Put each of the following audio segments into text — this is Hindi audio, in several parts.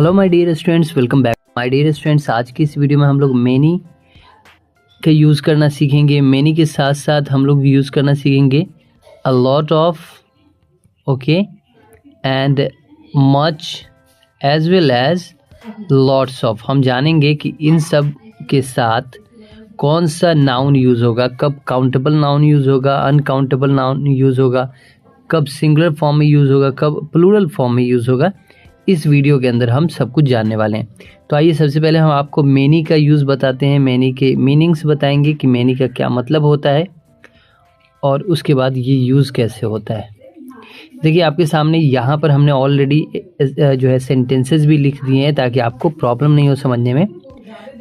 Hello my dear students, welcome back my dear students. आज की इस वीडियो में हम लोग मेनी का यूज़ करना सीखेंगे। मेनी के साथ साथ हम लोग यूज़ करना सीखेंगे a lot of, okay, and much as well as lots of. हम जानेंगे कि इन सब के साथ कौन सा नाउन यूज़ होगा, कब काउंटेबल नाउन यूज़ होगा, अनकाउंटेबल नाउन यूज़ होगा, कब सिंगुलर फॉर्म में यूज़ होगा, कब प्लूरल फॉर्म में यूज़ होगा। इस वीडियो के अंदर हम सब कुछ जानने वाले हैं। तो आइए सबसे पहले हम आपको मेनी का यूज़ बताते हैं, मेनी के मीनिंग्स बताएंगे कि मेनी का क्या मतलब होता है और उसके बाद ये यूज़ कैसे होता है। देखिए आपके सामने यहाँ पर हमने ऑलरेडी जो है सेंटेंसेस भी लिख दिए हैं ताकि आपको प्रॉब्लम नहीं हो समझने में।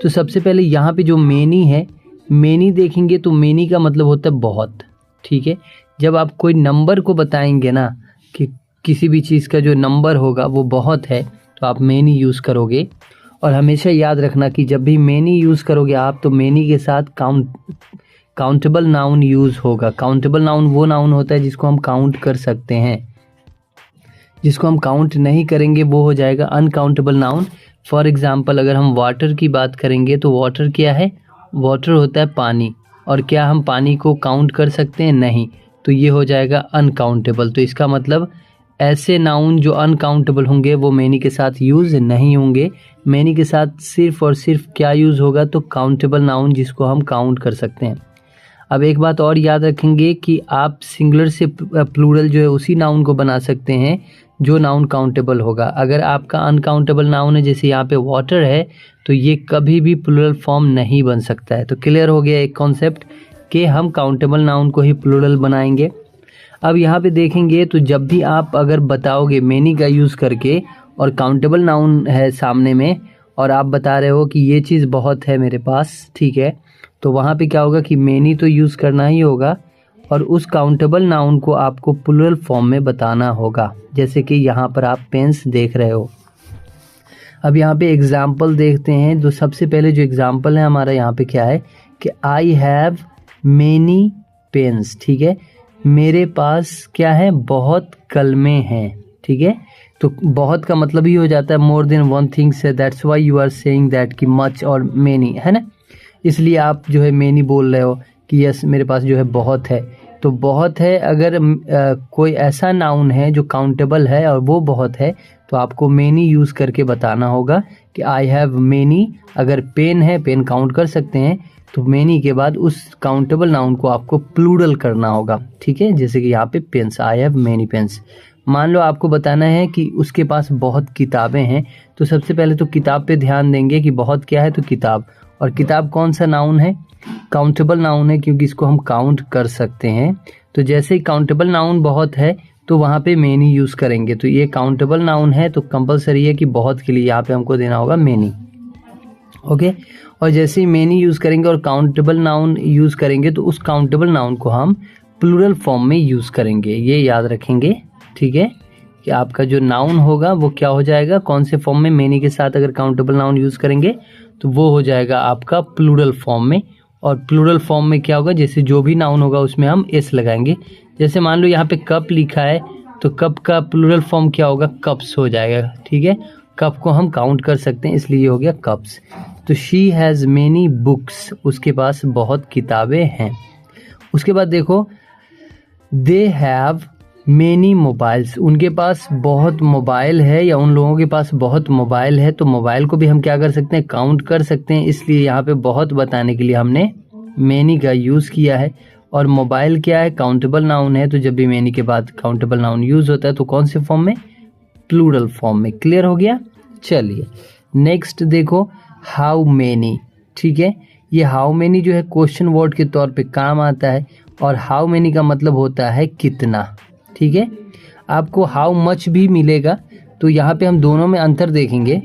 तो सबसे पहले यहाँ पे जो मेनी है, मेनी देखेंगे तो मेनी का मतलब होता है बहुत, ठीक है। जब आप कोई नंबर को बताएंगे ना कि किसी भी चीज़ का जो नंबर होगा वो बहुत है तो आप मेनी यूज़ करोगे। और हमेशा याद रखना कि जब भी मेनी यूज़ करोगे आप तो मेनी के साथ काउंटेबल नाउन यूज़ होगा। काउंटेबल नाउन वो नाउन होता है जिसको हम काउंट कर सकते हैं, जिसको हम काउंट नहीं करेंगे वो हो जाएगा अनकाउंटेबल नाउन। फॉर एग्ज़ाम्पल अगर हम वाटर की बात करेंगे तो वाटर क्या है, वाटर होता है पानी, और क्या हम पानी को काउंट कर सकते हैं? नहीं, तो ये हो जाएगा अनकाउंटेबल। तो इसका मतलब ऐसे नाउन जो अनकाउंटेबल होंगे वो मेनी के साथ यूज़ नहीं होंगे। मेनी के साथ सिर्फ और सिर्फ क्या यूज़ होगा, तो काउंटेबल नाउन जिसको हम काउंट कर सकते हैं। अब एक बात और याद रखेंगे कि आप सिंगुलर से प्लूरल जो है उसी नाउन को बना सकते हैं जो नाउन काउंटेबल होगा। अगर आपका अनकाउंटेबल नाउन है जैसे यहाँ पे वाटर है तो ये कभी भी प्लूरल फॉर्म नहीं बन सकता है। तो क्लियर हो गया एक कॉन्सेप्ट कि हम काउंटेबल नाउन को ही प्लूरल बनाएंगे। अब यहाँ पे देखेंगे तो जब भी आप अगर बताओगे मेनी का यूज़ करके और काउंटेबल नाउन है सामने में और आप बता रहे हो कि ये चीज़ बहुत है मेरे पास, ठीक है, तो वहाँ पे क्या होगा कि मेनी तो यूज़ करना ही होगा और उस काउंटेबल नाउन को आपको प्लूरल फॉर्म में बताना होगा। जैसे कि यहाँ पर आप पेन्स देख रहे हो। अब यहाँ पे एग्ज़ाम्पल देखते हैं। तो सबसे पहले जो एग्ज़ाम्पल है हमारा यहाँ पे क्या है कि आई हैव मेनी पेन्स, ठीक है, मेरे पास क्या है, बहुत कलमें हैं, ठीक है। तो बहुत का मतलब ही हो जाता है मोर देन वन थिंग्स है, that's why you are saying that कि मच और मेनी, है ना। इसलिए आप जो है मेनी बोल रहे हो कि यस मेरे पास जो है बहुत है। तो बहुत है अगर कोई ऐसा नाउन है जो काउंटेबल है और वो बहुत है तो आपको मेनी यूज़ करके बताना होगा कि आई हैव मेनी। अगर पेन है, पेन काउंट कर सकते हैं, तो मेनी के बाद उस काउंटेबल नाउन को आपको प्लूरल करना होगा, ठीक है। जैसे कि यहाँ पे pens, I have many pens. मान लो आपको बताना है कि उसके पास बहुत किताबें हैं, तो सबसे पहले तो किताब पे ध्यान देंगे कि बहुत क्या है, तो किताब। और किताब कौन सा नाउन है, काउंटेबल नाउन है, क्योंकि इसको हम काउंट कर सकते हैं। तो जैसे ही काउंटेबल नाउन बहुत है तो वहाँ पे मेनी यूज़ करेंगे। तो ये काउंटेबल नाउन है तो कंपलसरी है कि बहुत के लिए यहाँ पे हमको देना होगा मेनी, ओके। और जैसे ही मेनी यूज़ करेंगे और काउंटेबल नाउन यूज़ करेंगे तो उस काउंटेबल नाउन को हम प्लूरल फॉर्म में यूज़ करेंगे। ये याद रखेंगे, ठीक है, कि आपका जो नाउन होगा वो क्या हो जाएगा, कौन से फॉर्म में, मेनी के साथ अगर काउंटेबल नाउन यूज़ करेंगे तो वो हो जाएगा आपका प्लूरल फॉर्म में। और प्लूरल फॉर्म में क्या होगा, जैसे जो भी नाउन होगा उसमें हम एस लगाएंगे। जैसे मान लो यहाँ पे कप लिखा है तो कप का प्लूरल फॉर्म क्या होगा, कप्स हो जाएगा, ठीक है। कप को हम काउंट कर सकते हैं इसलिए हो गया कप्स। तो शी हैज़ मेनी बुक्स, उसके पास बहुत किताबें हैं। उसके बाद देखो दे हैव मेनी मोबाइल्स, उनके पास बहुत मोबाइल है या उन लोगों के पास बहुत मोबाइल है। तो मोबाइल को भी हम क्या कर सकते हैं, काउंट कर सकते हैं। इसलिए यहाँ पे बहुत बताने के लिए हमने मेनी का यूज़ किया है। और मोबाइल क्या है, काउंटेबल नाउन है, तो जब भी मेनी के बाद काउंटेबल नाउन यूज़ होता है तो कौन से फॉर्म में, प्लूरल फॉर्म में। क्लियर हो गया। चलिए नेक्स्ट देखो हाउ मेनी, ठीक है। ये हाउ मेनी जो है क्वेश्चन वर्ड के तौर पे काम आता है और हाउ मेनी का मतलब होता है कितना, ठीक है। आपको हाउ मच भी मिलेगा तो यहाँ पे हम दोनों में अंतर देखेंगे।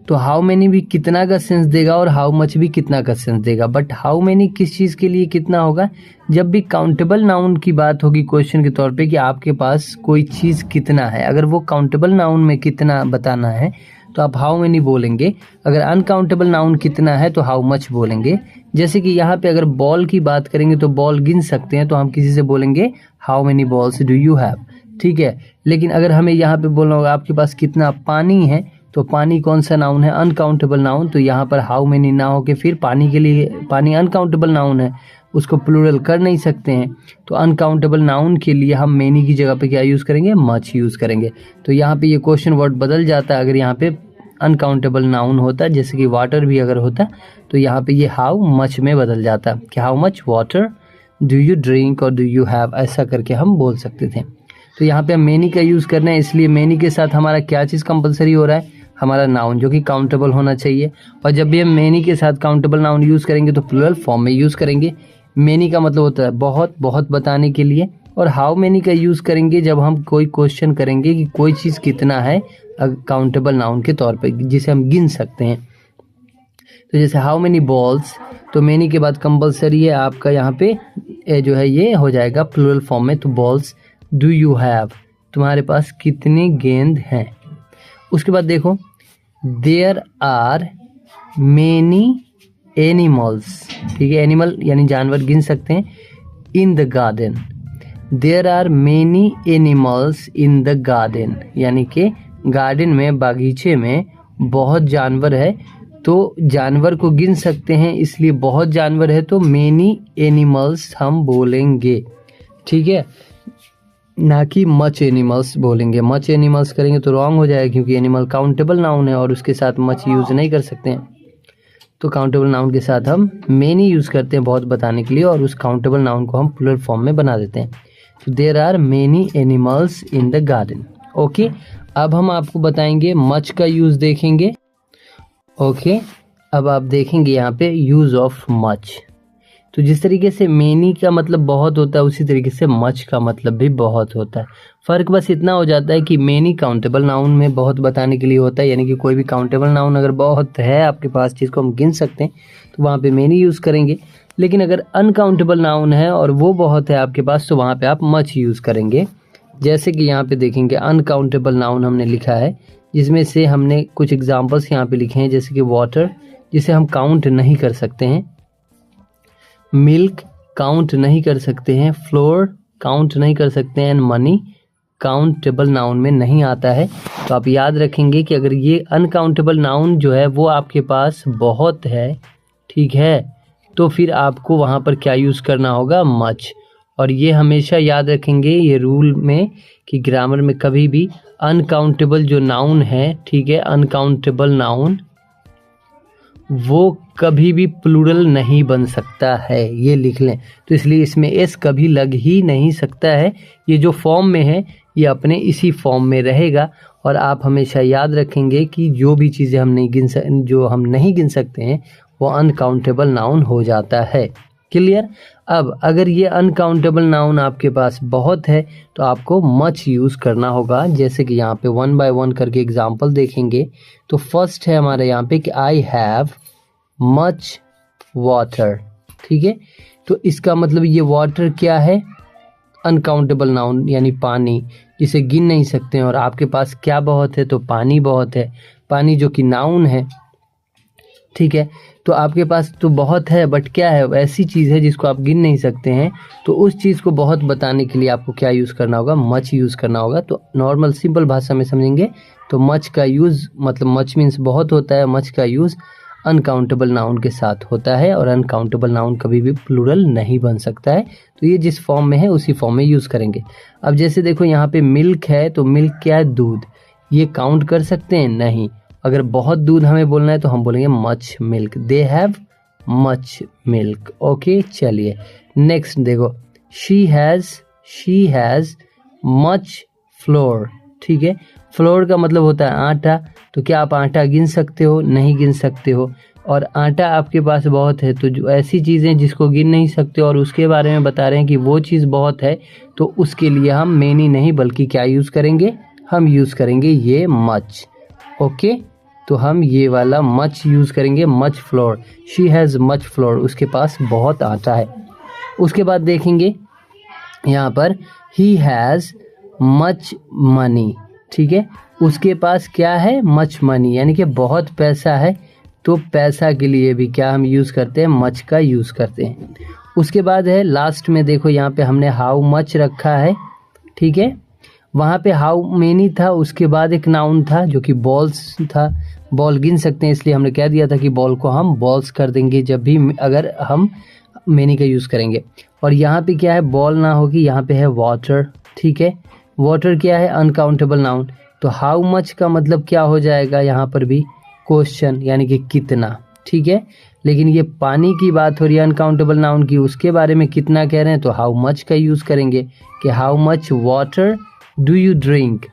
तो हाउ मेनी भी कितना का सेंस देगा और हाउ मच भी कितना का सेंस देगा। बट हाउ मेनी किस चीज़ के लिए कितना होगा, जब भी काउंटेबल नाउन की बात होगी क्वेश्चन के तौर पे कि आपके पास कोई चीज़ कितना है, अगर वो काउंटेबल नाउन में कितना बताना है तो आप हाउ मेनी बोलेंगे। अगर अनकाउंटेबल नाउन कितना है तो हाउ मच बोलेंगे। जैसे कि यहाँ पे अगर बॉल की बात करेंगे तो बॉल गिन सकते हैं तो हम किसी से बोलेंगे how many balls do you have, ठीक है। लेकिन अगर हमें यहाँ पे बोलना होगा आपके पास कितना पानी है तो पानी कौन सा नाउन है? Uncountable noun. तो यहाँ पर हाउ मेनी ना हो के फिर पानी के लिए, पानी अनकाउंटेबल नाउन है, उसको प्लूरल कर नहीं सकते हैं, तो अनकाउंटेबल नाउन के लिए हम मेनी की जगह पे क्या यूज़ करेंगे? मच यूज़ करेंगे। तो यहाँ पे ये क्वेश्चन वर्ड बदल जाता है अगर यहाँ पे अनकाउंटेबल नाउन होता, जैसे कि वाटर भी अगर होता, तो यहाँ पे ये हाउ मच में बदल जाता कि how much water do you drink और डू यू हैव, ऐसा करके हम बोल सकते थे। तो यहाँ पे हम मेनी का यूज़ करना है, इसलिए मेनी के साथ हमारा क्या चीज़ कंपलसरी हो रहा है? हमारा नाउन, जो कि काउंटेबल होना चाहिए। और जब भी हम मेनी के साथ काउंटेबल नाउन यूज़ करेंगे तो प्लूरल फॉर्म में यूज़ करेंगे। मेनी का मतलब होता है बहुत, बहुत बताने के लिए। और हाउ मेनी का यूज़ करेंगे जब हम कोई क्वेश्चन करेंगे कि कोई चीज़ कितना है काउंटेबल नाउन के तौर पे, जिसे हम गिन सकते हैं। तो जैसे हाउ मेनी बॉल्स, तो मेनी के बाद कंपलसरी है आपका यहाँ पे जो है ये हो जाएगा प्लूरल फॉर्म में। तो बॉल्स डू यू हैव, तुम्हारे पास कितने गेंद हैं। उसके बाद देखो देयर आर मेनी एनिमल्स, ठीक है, एनिमल यानी जानवर गिन सकते हैं। In the garden, there are many animals in the garden, यानी कि गार्डन में, बागीचे में बहुत जानवर है, तो जानवर को गिन सकते हैं, इसलिए बहुत जानवर है तो मेनी एनिमल्स हम बोलेंगे, ठीक है, ना कि मच एनिमल्स बोलेंगे। मच एनिमल्स करेंगे तो रॉन्ग हो जाएगा, क्योंकि एनिमल काउंटेबल नाउन है और उसके साथ मच यूज़ नहीं कर सकते हैं। तो काउंटेबल नाउन के साथ हम मेनी यूज़ करते हैं बहुत बताने के लिए, और उस काउंटेबल नाउन को हम प्लूरल फॉर्म में बना देते हैं। तो there are many animals in the garden. Okay, अब हम आपको बताएंगे मच का यूज़ देखेंगे। ओके, अब आप देखेंगे यहाँ पे यूज़ ऑफ मच। तो जिस तरीके से मेनी का मतलब बहुत होता है, उसी तरीके से मच का मतलब भी बहुत होता है। फ़र्क बस इतना हो जाता है कि मेनी काउंटेबल नाउन में बहुत बताने के लिए होता है, यानी कि कोई भी काउंटेबल नाउन अगर बहुत है आपके पास जिसको हम गिन सकते हैं, तो वहाँ पे मेनी यूज़ करेंगे। लेकिन अगर अनकाउंटेबल नाउन है और वो बहुत है आपके पास, तो वहाँ पे आप मच यूज़ करेंगे। जैसे कि यहाँ पे देखेंगे अनकाउंटेबल नाउन हमने लिखा है, जिसमें से हमने कुछ एग्जांपल्स यहाँ पे लिखे हैं, जैसे कि वाटर, जिसे हम काउंट नहीं कर सकते हैं, मिल्क काउंट नहीं कर सकते हैं, फ्लोर काउंट नहीं कर सकते हैं, एंड मनी काउंटेबल नाउन में नहीं आता है। तो आप याद रखेंगे कि अगर ये अनकाउंटेबल नाउन जो है वो आपके पास बहुत है, ठीक है, तो फिर आपको वहाँ पर क्या यूज़ करना होगा? मच। और ये हमेशा याद रखेंगे ये रूल में कि ग्रामर में कभी भी अनकाउंटेबल जो नाउन है, ठीक है, अनकाउंटेबल नाउन वो कभी भी प्लूरल नहीं बन सकता है, ये लिख लें। तो इसलिए इसमें एस कभी लग ही नहीं सकता है। ये जो फॉर्म में है ये अपने इसी फॉर्म में रहेगा। और आप हमेशा याद रखेंगे कि जो भी चीज़ें हम नहीं गिन सकते हैं वो अनकाउंटेबल नाउन हो जाता है। क्लियर? अब अगर ये अनकाउंटेबल नाउन आपके पास बहुत है तो आपको मच यूज़ करना होगा। जैसे कि यहाँ पे 1 बाय 1 करके एग्जांपल देखेंगे। तो फर्स्ट है हमारे यहाँ पे कि आई हैव मच वाटर, ठीक है। तो इसका मतलब ये वाटर क्या है? अनकाउंटेबल नाउन यानी पानी, जिसे गिन नहीं सकते हैं। और आपके पास क्या बहुत है? तो पानी बहुत है, पानी जो कि नाउन है, ठीक है। तो आपके पास तो बहुत है, बट क्या है? ऐसी चीज़ है जिसको आप गिन नहीं सकते हैं। तो उस चीज़ को बहुत बताने के लिए आपको क्या यूज़ करना होगा? मच यूज़ करना होगा। तो नॉर्मल सिंपल भाषा में समझेंगे तो मच का यूज़ मतलब मच मीन्स बहुत होता है। मच का यूज़ अनकाउंटेबल नाउन के साथ होता है और अनकाउंटेबल नाउन कभी भी प्लूरल नहीं बन सकता है। तो ये जिस फॉर्म में है उसी फॉर्म में यूज़ करेंगे। अब जैसे देखो यहाँ पे मिल्क है, तो मिल्क क्या है? दूध। ये काउंट कर सकते हैं? नहीं। अगर बहुत दूध हमें बोलना है तो हम बोलेंगे much milk, they have much milk. Okay, चलिए नेक्स्ट देखो, शी हैज़ मच फ्लोर, ठीक है। फ्लोर का मतलब होता है आटा। तो क्या आप आटा गिन सकते हो? नहीं गिन सकते हो। और आटा आपके पास बहुत है, तो जो ऐसी चीज़ें जिसको गिन नहीं सकते और उसके बारे में बता रहे हैं कि वो चीज़ बहुत है, तो उसके लिए हम मेनी नहीं बल्कि क्या यूज़ करेंगे? हम यूज़ करेंगे ये मच। ओके, तो हम ये वाला मच यूज़ करेंगे, much floor. She has much floor, उसके पास बहुत आटा है। उसके बाद देखेंगे यहाँ पर ही हैज़ मच मनी, ठीक है। उसके पास क्या है? मच मनी, यानी कि बहुत पैसा है। तो पैसा के लिए भी क्या हम यूज़ करते हैं? मच का यूज़ करते हैं। उसके बाद है लास्ट में देखो यहाँ पे हमने हाउ मच रखा है, ठीक है। वहाँ पे हाउ मेनी था, उसके बाद एक नाउन था जो कि बॉल्स था, बॉल गिन सकते हैं, इसलिए हमने क्या दिया था कि बॉल को हम बॉल्स कर देंगे जब भी अगर हम मेनी का यूज़ करेंगे। और यहाँ पे क्या है, बॉल ना होगी, यहाँ पे है वाटर। ठीक है, वाटर क्या है, अनकाउंटेबल नाउन। तो हाउ मच का मतलब क्या हो जाएगा यहाँ पर भी, क्वेश्चन, यानी कि कितना। ठीक है, लेकिन ये पानी की बात हो रही है अनकाउंटेबल नाउन की, उसके बारे में कितना कह रहे हैं, तो हाउ मच का यूज़ करेंगे कि how much water do you drink,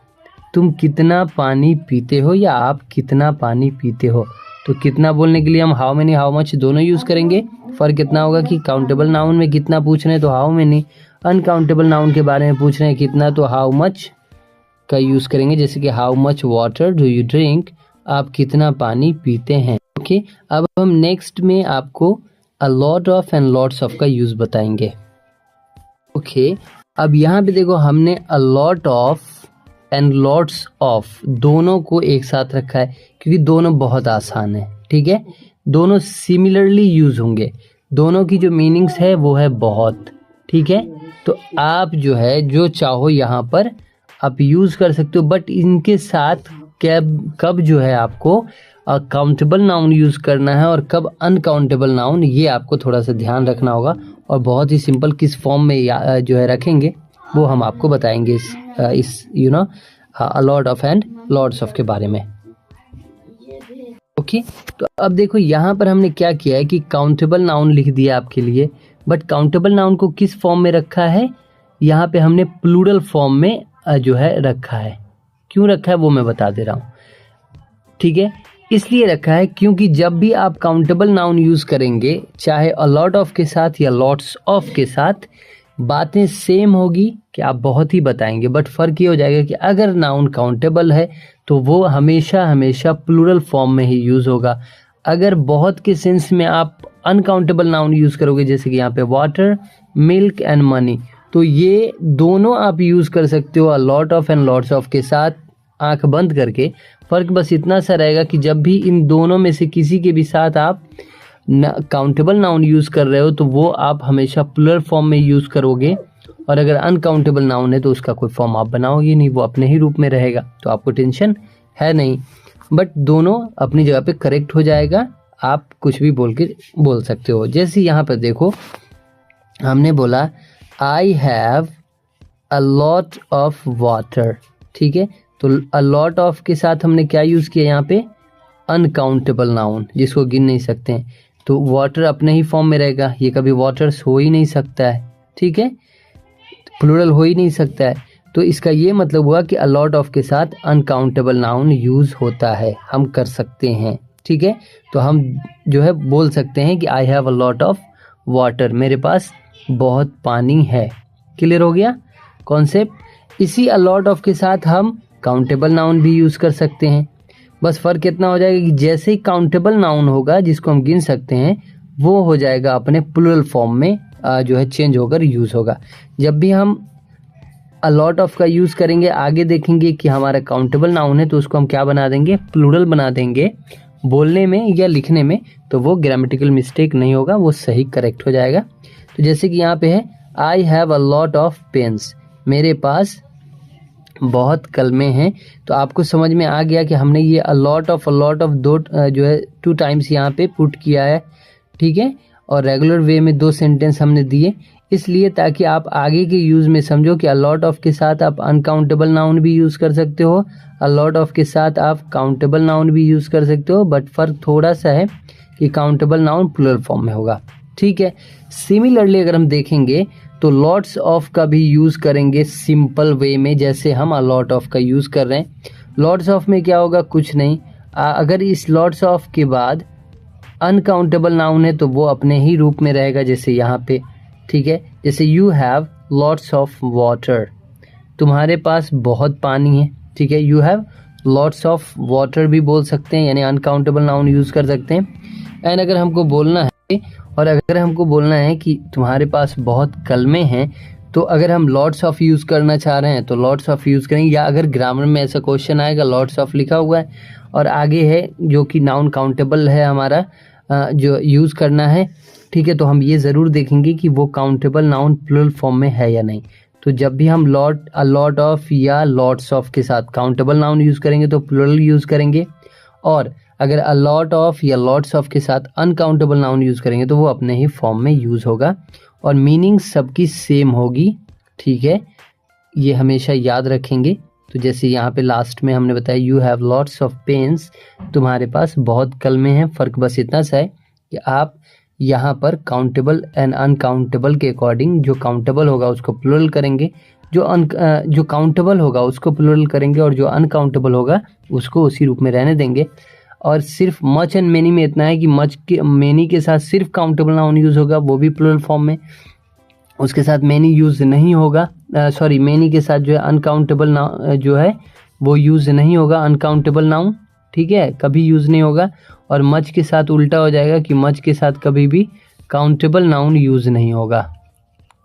तुम कितना पानी पीते हो या आप कितना पानी पीते हो। तो कितना बोलने के लिए हम हाउ मेनी हाउ मच दोनों यूज़ करेंगे। फ़र्क कितना होगा कि काउंटेबल नाउन में कितना पूछ रहे हैं तो हाउ मेनी, अनकाउंटेबल नाउन के बारे में पूछ रहे हैं कितना तो हाउ मच का यूज़ करेंगे। जैसे कि how much water do you drink, आप कितना पानी पीते हैं। ओके, अब हम नेक्स्ट में आपको अ lot of and lots of का यूज़ बताएंगे। ओके, अब यहाँ पे देखो हमने अ lot of and lots of दोनों को एक साथ रखा है क्योंकि दोनों बहुत आसान है। ठीक है, दोनों सिमिलरली यूज़ होंगे, दोनों की जो मीनिंग्स है वो है बहुत। ठीक है, तो आप जो है जो चाहो यहाँ पर आप यूज़ कर सकते हो, बट इनके साथ कब जो है आपको काउंटेबल नाउन यूज़ करना है और कब अनकाउंटेबल नाउन, ये आपको थोड़ा सा ध्यान रखना होगा। और बहुत ही सिंपल किस फॉर्म में जो है रखेंगे वो हम आपको बताएंगे इस you know a lot of and lots of के बारे में। ओके, तो अब देखो यहाँ पर हमने क्या किया है कि काउंटेबल नाउन लिख दिया आपके लिए, बट काउंटेबल नाउन को किस फॉर्म में रखा है, यहाँ पे हमने प्लूरल फॉर्म में जो है रखा है। क्यों रखा है वो मैं बता दे रहा हूँ। ठीक है, इसलिए रखा है क्योंकि जब भी आप काउंटेबल नाउन यूज़ करेंगे, चाहे अ लॉट ऑफ के साथ या लॉट्स ऑफ के साथ, बातें सेम होगी कि आप बहुत ही बताएंगे, बट फ़र्क ये हो जाएगा कि अगर नाउन काउंटेबल है तो वो हमेशा हमेशा प्लूरल फॉर्म में ही यूज़ होगा। अगर बहुत के सेंस में आप अनकाउंटेबल नाउन यूज़ करोगे, जैसे कि यहाँ पे वाटर, मिल्क एंड मनी, तो ये दोनों आप यूज़ कर सकते हो अ lot of and lots of के साथ आंख बंद करके। फ़र्क बस इतना सा रहेगा कि जब भी इन दोनों में से किसी के भी साथ आप काउंटेबल नाउन यूज़ कर रहे हो तो वो आप हमेशा प्लूरल फॉर्म में यूज़ करोगे, और अगर अनकाउंटेबल नाउन है तो उसका कोई फॉर्म आप बनाओगे नहीं, वो अपने ही रूप में रहेगा, तो आपको टेंशन है नहीं। बट दोनों अपनी जगह पे करेक्ट हो जाएगा, आप कुछ भी बोल सकते हो। जैसे यहाँ पर देखो हमने बोला आई have a lot of water. ठीक है, तो अ लॉट ऑफ के साथ हमने क्या यूज़ किया यहाँ पे, अनकाउंटेबल नाउन जिसको गिन नहीं सकते हैं, तो वाटर अपने ही फॉर्म में रहेगा, ये कभी वाटर्स हो ही नहीं सकता है। ठीक है, प्लूरल हो ही नहीं सकता है, तो इसका ये मतलब हुआ कि अ लॉट ऑफ के साथ अनकाउंटेबल नाउन यूज़ होता है, हम कर सकते हैं। ठीक है, तो हम जो है बोल सकते हैं कि आई have a lot of water, मेरे पास बहुत पानी है। क्लियर हो गया कॉन्सेप्ट। इसी अ लॉट ऑफ के साथ हम काउंटेबल नाउन भी यूज़ कर सकते हैं, बस फ़र्क इतना हो जाएगा कि जैसे ही काउंटेबल नाउन होगा जिसको हम गिन सकते हैं, वो हो जाएगा अपने प्लूरल फॉर्म में जो है चेंज होकर यूज़ होगा। जब भी हम अ लॉट ऑफ का यूज़ करेंगे, आगे देखेंगे कि हमारा काउंटेबल नाउन है तो उसको हम क्या बना देंगे, प्लूरल बना देंगे बोलने में या लिखने में, तो वो ग्रामेटिकल मिस्टेक नहीं होगा, वो सही करेक्ट हो जाएगा। तो जैसे कि यहाँ पे है I have a lot of pens, मेरे पास बहुत कलमे हैं, तो आपको समझ में आ गया कि हमने ये अ लॉट ऑफ दो जो है 2 टाइम्स यहाँ पे पुट किया है। ठीक है, और रेगुलर वे में 2 सेंटेंस हमने दिए, इसलिए ताकि आप आगे के यूज़ में समझो कि अ लॉट ऑफ के साथ आप अनकाउंटेबल नाउन भी यूज़ कर सकते हो, अ लॉट ऑफ के साथ आप काउंटेबल नाउन भी यूज़ कर सकते हो, बट फ़र्क थोड़ा सा है कि काउंटेबल नाउन प्लूरल फॉर्म में होगा। ठीक है, सिमिलरली अगर हम देखेंगे तो लॉट्स ऑफ का भी यूज़ करेंगे सिंपल वे में, जैसे हम अ लॉट ऑफ का यूज़ कर रहे हैं। लॉट्स ऑफ में क्या होगा, कुछ नहीं, अगर इस लॉट्स ऑफ के बाद अनकाउंटेबल नाउन है तो वो अपने ही रूप में रहेगा, जैसे यहाँ पे। ठीक है, जैसे you have lots of water, तुम्हारे पास बहुत पानी है। ठीक है, you have lots of water भी बोल सकते हैं, यानी अनकाउंटेबल नाउन यूज़ कर सकते हैं। एंड अगर हमको बोलना है कि तुम्हारे पास बहुत कलमे हैं, तो अगर हम लॉट्स ऑफ यूज़ करना चाह रहे हैं तो लॉट्स ऑफ यूज़ करेंगे, या अगर ग्रामर में ऐसा क्वेश्चन आएगा लॉट्स ऑफ लिखा हुआ है और आगे है जो कि नाउन काउंटेबल है हमारा जो यूज़ करना है, ठीक है, तो हम ये ज़रूर देखेंगे कि वो काउंटेबल नाउन प्लूरल फॉर्म में है या नहीं। तो जब भी हम अ लॉट ऑफ या लॉट्स ऑफ के साथ काउंटेबल नाउन यूज़ करेंगे तो प्लूरल यूज़ करेंगे, और अगर अ लॉट ऑफ या लॉट्स ऑफ के साथ अनकाउंटेबल नाउन यूज़ करेंगे तो वो अपने ही फॉर्म में यूज़ होगा और मीनिंग सबकी सेम होगी। ठीक है, ये हमेशा याद रखेंगे। तो जैसे यहाँ पे लास्ट में हमने बताया you have lots of pens, तुम्हारे पास बहुत कलमें हैं। फ़र्क बस इतना सा है कि आप यहाँ पर काउंटेबल एंड अनकाउंटेबल के अकॉर्डिंग जो काउंटेबल होगा उसको प्लूरल करेंगे, जो काउंटेबल होगा उसको प्लूरल करेंगे, और जो अनकाउंटेबल होगा उसको उसी रूप में रहने देंगे। और सिर्फ मच एंड मेनी में इतना है कि मेनी के साथ सिर्फ काउंटेबल नाउन यूज़ होगा, वो भी प्लूरल फॉर्म में, उसके साथ मेनी यूज़ नहीं होगा। मेनी के साथ जो है अनकाउंटेबल जो है वो यूज़ नहीं होगा, अनकाउंटेबल नाउन, ठीक है, कभी यूज़ नहीं होगा। और मच के साथ उल्टा हो जाएगा कि मच के साथ कभी भी काउंटेबल नाउन यूज़ नहीं होगा।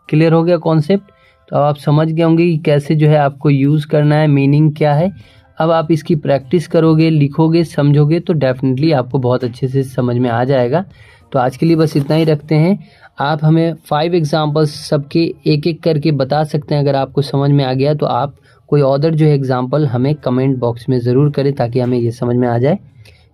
क्लियर हो गया कॉन्सेप्ट? तो अब आप समझ गए होंगे कि कैसे जो है आपको यूज़ करना है, मीनिंग क्या है। अब आप इसकी प्रैक्टिस करोगे, लिखोगे, समझोगे तो डेफिनेटली आपको बहुत अच्छे से समझ में आ जाएगा। तो आज के लिए बस इतना ही रखते हैं। आप हमें 5 एग्जाम्पल्स सबके एक एक करके बता सकते हैं। अगर आपको समझ में आ गया तो आप कोई अदर जो है एग्जाम्पल हमें कमेंट बॉक्स में ज़रूर करें, ताकि हमें ये समझ में आ जाए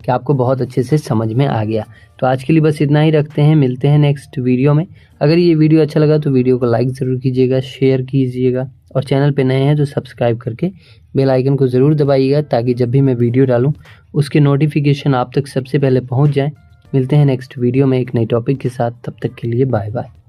कि आपको बहुत अच्छे से समझ में आ गया। तो आज के लिए बस इतना ही रखते हैं, मिलते हैं नेक्स्ट वीडियो में। अगर ये वीडियो अच्छा लगा तो वीडियो को लाइक ज़रूर कीजिएगा, शेयर कीजिएगा, और चैनल पे नए हैं तो सब्सक्राइब करके बेल आइकन को ज़रूर दबाइएगा, ताकि जब भी मैं वीडियो डालूँ उसके नोटिफिकेशन आप तक सबसे पहले पहुँच जाए। मिलते हैं नेक्स्ट वीडियो में एक नई टॉपिक के साथ, तब तक के लिए बाय बाय।